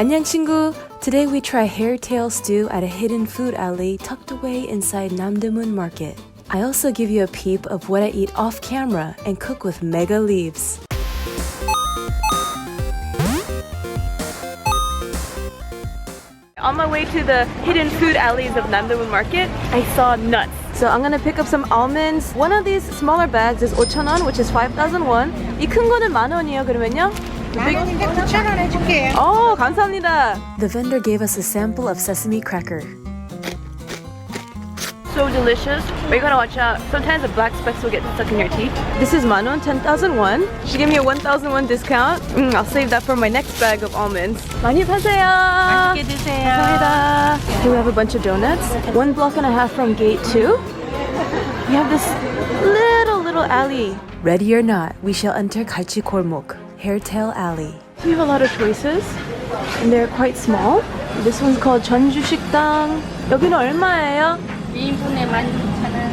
안녕 친구! Today we try hairtail stew at a hidden food alley tucked away inside Namdaemun Market. I also give you a peep of what I eat off camera and cook with mega leaves. On my way to the hidden food alleys of Namdaemun Market, I saw nuts. So I'm gonna pick up some almonds. One of these smaller bags is 5,000원, which is 5,000 won. 이 큰 거는 10,000원이에요, 그러면요? 만원인데 9,000원 해줄게요. Oh, 감사합니다. The vendor gave us a sample of sesame cracker. So delicious, but you gotta watch out. Sometimes the black specks will get stuck in your teeth. This is 10,000원, 10,000 won. She gave me a 1,000 won discount. I'll save that for my next bag of almonds. 많이 사세요. 맛있게 드세요. 감사합니다. Here we have a bunch of donuts. 1.5 blocks from gate 2. We have this little alley. Ready or not, we shall enter Galchi Jorim, Hairtail Alley. We have a lot of choices, and they're quite small. This one's called 전주 식당. 여기는 얼마예요? 2인분에 12,000원,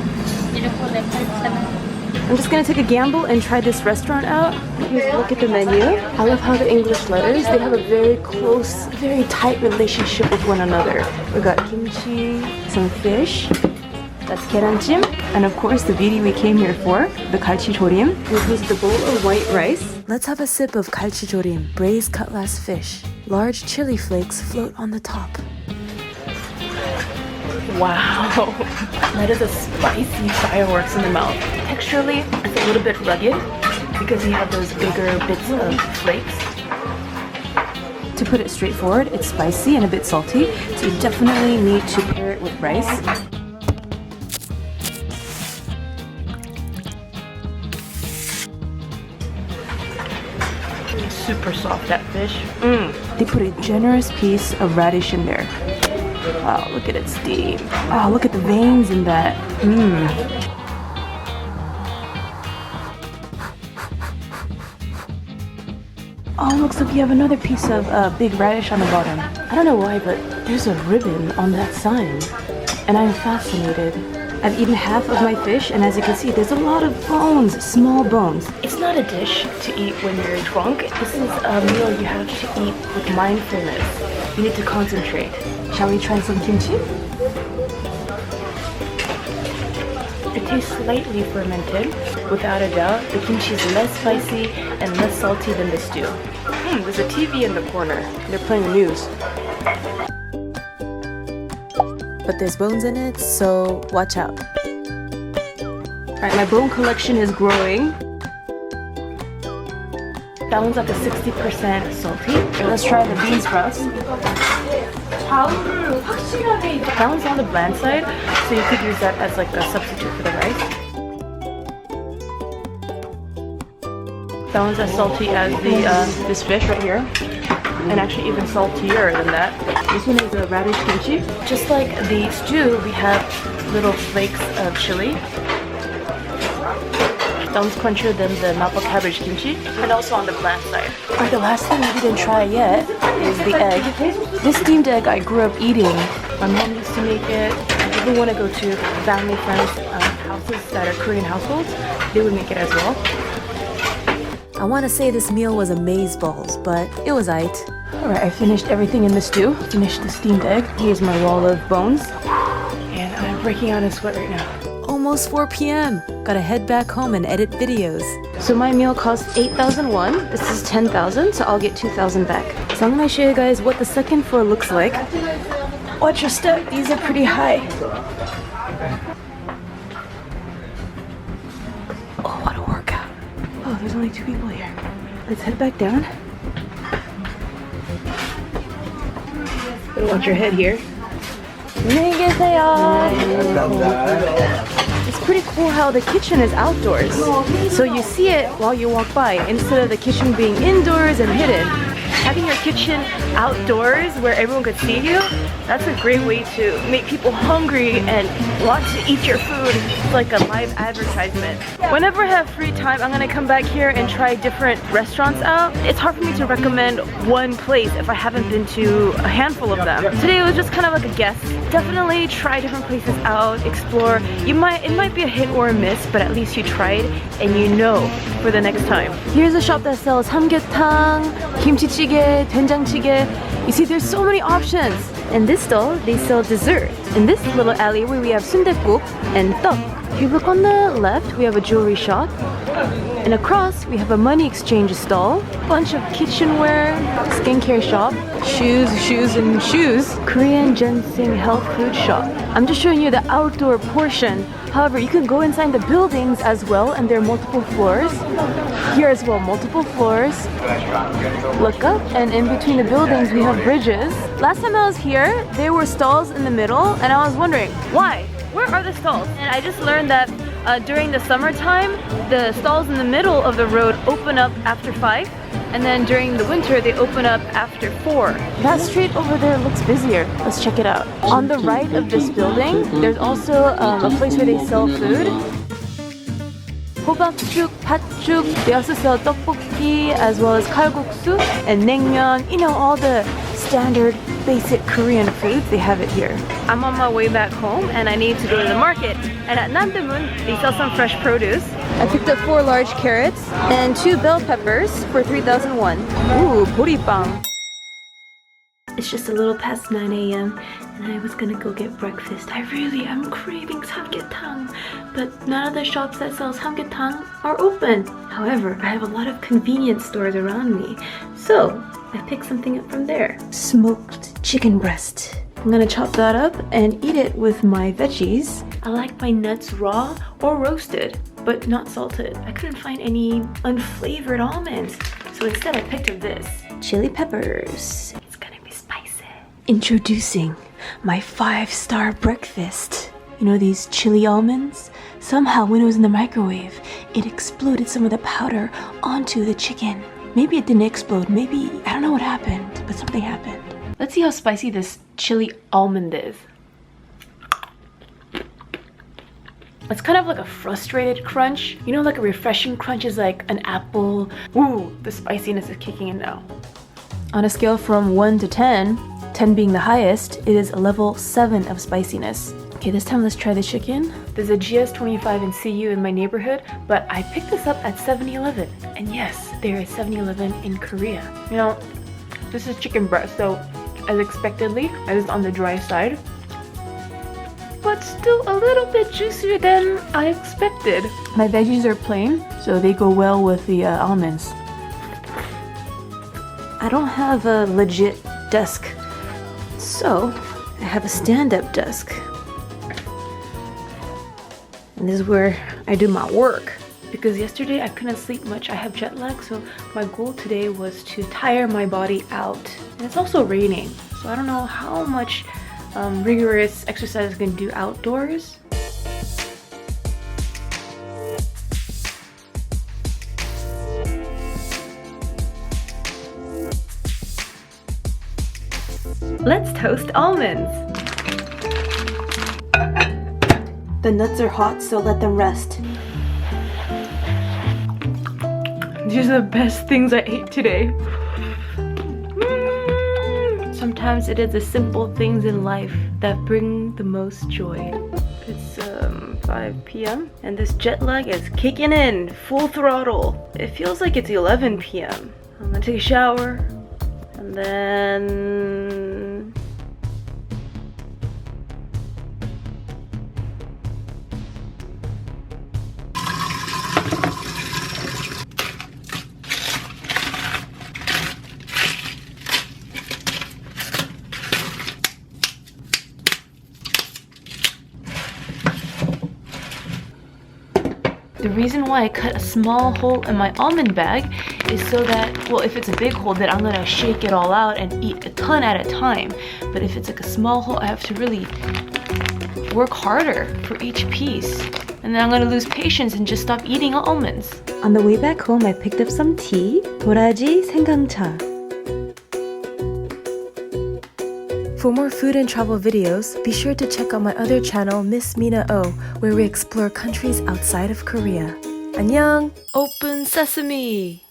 1인분에 8,000원. I'm just gonna take a gamble and try this restaurant out. Here's a look at the menu. I love how the English letters, they have a very close, very tight relationship with one another. We got kimchi, some fish, that's 계란찜, and of course the beauty we came here for, the Galchi Jorim. This is the bowl of white rice. Let's have a sip of Galchi Jorim, braised cutlassfish. Large chili flakes float on the top. Wow, that is a spicy fireworks in the mouth. Texturally, it's a little bit rugged because you have those bigger bits of flakes. To put it straightforward, it's spicy and a bit salty, so you definitely need to pair it with rice. Super soft, that fish. They put a generous piece of radish in there. Wow, look at its steam. Oh, look at the veins in that. Oh, looks like you have another piece of big radish on the bottom. I don't know why, but there's a ribbon on that sign. And I'm fascinated. I've eaten half of my fish, and as you can see, there's a lot of bones, small bones. It's not a dish to eat when you're drunk. This is a meal you have to eat with mindfulness. You need to concentrate. Shall we try some kimchi? It tastes slightly fermented. Without a doubt, the kimchi is less spicy and less salty than the stew. There's a TV in the corner. They're playing the news. But there's bones in it, so watch out. Alright, my bone collection is growing. That one's like a 60% salty. Let's try the bean sprouts. That one's on the bland side, so you could use that as like a substitute for the rice. That one's as salty as the this fish right here, and actually even saltier than that. This one is a radish kimchi. Just like the stew, we have little flakes of chili. That one's crunchier than the mapo cabbage kimchi, and also on the bland side. Alright, the last thing we didn't try yet is the egg. This steamed egg I grew up eating. My mom used to make it. If we want to go to family friends' houses that are Korean households, they would make it as well. I want to say this meal was amazeballs, but it was aight. Alright, I finished everything in the stew. Finished the steamed egg. Here's my wall of bones. And I'm breaking out in sweat right now. Almost 4 p.m. Gotta head back home and edit videos. So my meal cost 8,000 won. This is 10,000, so I'll get 2,000 back. So I'm gonna show you guys what the second floor looks like. Watch your step, these are pretty high. Oh, what a workout. Oh, there's only 2 people here. Let's head back down. Watch your head here. 안녕히 계세요. It's pretty cool how the kitchen is outdoors. So you see it while you walk by instead of the kitchen being indoors and hidden. Having your kitchen outdoors where everyone could see you, that's a great way to make people hungry and want to eat your food. It's like a live advertisement. Whenever I have free time, I'm gonna come back here and try different restaurants out. It's hard for me to recommend one place if I haven't been to a handful of them. Today was just kind of like a guess. Definitely try different places out, explore. It might be a hit or a miss, but at least you tried and you know for the next time. Here's a shop that sells samgyetang, kimchi jjigae, 된장찌개, You see, there's so many options. In this stall, they sell dessert. In this little alleyway, we have sundae-guk and 떡. If you look on the left, we have a jewelry shop. And across, we have a money exchange stall, bunch of kitchenware, skincare shop, shoes, and shoes. Korean ginseng health food shop. I'm just showing you the outdoor portion. However, you can go inside the buildings as well, and there are multiple floors. Here as well, multiple floors. Look up, and in between the buildings, we have bridges. Last time I was here, there were stalls in the middle, and I was wondering, why? Where are the stalls? And I just learned that during the summertime, the stalls in the middle of the road open up after 5, and then during the winter, they open up after 4. That street over there looks busier. Let's check it out. On the right of this building, there's also a place where they sell food. 호박죽, 팥죽. They also sell 떡볶이 as well as 칼국수 and naengmyeon. You know, all the standard basic Korean foods, they have it here. I'm on my way back home and I need to go to the market. And at Namdaemun, they sell some fresh produce. I picked up 4 large carrots and 2 bell peppers for 3,001. Ooh, 보리빵. It's just a little past 9 a.m. and I was gonna go get breakfast. I really am craving samgyetang, but none of the shops that sells samgyetang are open. However, I have a lot of convenience stores around me, so I picked something up from there. Smoked chicken breast. I'm gonna chop that up and eat it with my veggies. I like my nuts raw or roasted, but not salted. I couldn't find any unflavored almonds, so instead I picked up this. Chili peppers. It's gonna be spicy. Introducing my 5-star breakfast. You know these chili almonds? Somehow when it was in the microwave, it exploded some of the powder onto the chicken. Maybe it didn't explode, maybe, I don't know what happened, but something happened. Let's see how spicy this chili almond is. It's kind of like a frustrated crunch. You know, like a refreshing crunch is like an apple. Ooh, the spiciness is kicking in now. On a scale from 1 to 10, 10 being the highest, it is a level 7 of spiciness. Okay, this time let's try the chicken. There's a GS25 in CU in my neighborhood, but I picked this up at 7-Eleven. And yes, there is 7-Eleven in Korea. You know, this is chicken breast, so as expectedly, it is on the dry side. But still a little bit juicier than I expected. My veggies are plain, so they go well with the almonds. I don't have a legit desk, so I have a stand-up desk. And this is where I do my work. Because yesterday I couldn't sleep much. I have jet lag, so my goal today was to tire my body out. And it's also raining, so I don't know how much rigorous exercise I can do outdoors. Let's toast almonds. The nuts are hot, so let them rest. These are the best things I ate today. Sometimes it is the simple things in life that bring the most joy. It's 5 p.m. and this jet lag is kicking in full throttle. It feels like it's 11 p.m. I'm gonna take a shower and then the reason why I cut a small hole in my almond bag is so that, well, if it's a big hole, then I'm gonna shake it all out and eat a ton at a time. But if it's like a small hole, I have to really work harder for each piece. And then I'm gonna lose patience and just stop eating almonds. On the way back home, I picked up some tea, 도라지 생강차. For more food and travel videos, be sure to check out my other channel, Miss Mina O, where we explore countries outside of Korea. 안녕! Open sesame!